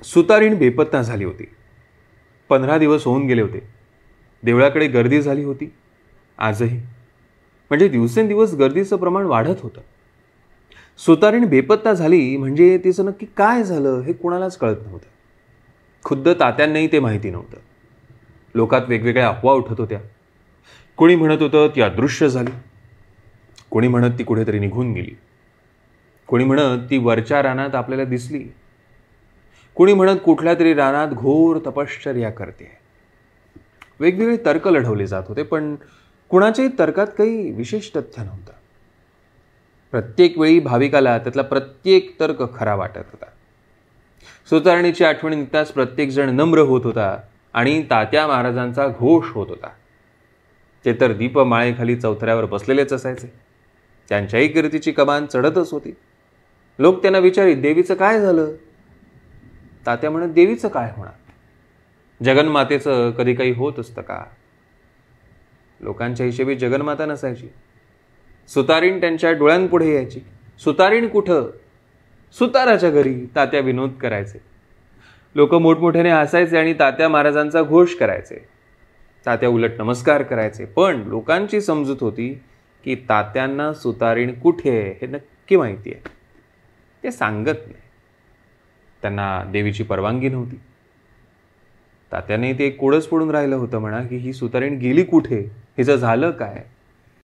सुतारीण बेपत्ता झाली होती. 15 दिवस होऊन गेले होते. देवळाकडे गर्दी झाली होती. आजही म्हणजे दिवसेंदिवस गर्दीचं प्रमाण वाढत होतं. सुतारीण बेपत्ता झाली म्हणजे तिचं नक्की काय झालं हे कोणालाच कळत नव्हतं. खुद्द तात्यांनाही ते माहिती नव्हतं. लोकात वेगवेगळ्या अफवा उठत होत्या. कोणी म्हणत होतं ती अदृश्य झाली, कोणी म्हणत ती कुठेतरी निघून गेली, कोणी म्हणत ती वरच्या रानात आपल्याला दिसली, कोणी म्हणत कुठल्या तरी रानात घोर तपश्चर्या करते. वेगवेगळे तर्क लढवले जात होते, पण कुणाच्याही तर्कात काही विशेष तथ्य नव्हतं. प्रत्येक वेळी भाविकाला त्यातला प्रत्येक तर्क खरा वाटत होता. सुतारणीची आठवण निघताच प्रत्येक जण नम्र होत होता आणि तात्या महाराजांचा घोष होत होता. ते तर दीपमाळेखाली चौथऱ्यावर बसलेलेच असायचे. त्यांच्याही कीर्तीची कमान चढतच होती. लोक त्यांना विचारीत, देवीचं काय झालं? तात्या म्हणत, देवीचं काय होणार? जगन्मातेचं कधी काही होत असतं का? लोकांच्या हिशेबी जगन्माता नसायची. सुतारीण त्यांच्या डोळ्यांपुढे यायची. सुतारीण कुठं? सुताराच्या घरी. तात्या विनोद करायचे. लोक मोठमोठ्याने हसायचे आणि तात्या महाराजांचा घोष करायचे. तात्या उलट नमस्कार करायचे. पण लोकांची समजूत होती की तात्यांना सुतारीण कुठे आहे हे नक्की माहिती आहे. ते सांगत नाही. त्यांना देवीची परवानगी नव्हती. तात्याने ते कोडच पडून राहिलं होतं म्हणा की ही सुतारीण गेली कुठे, हिचं झालं काय.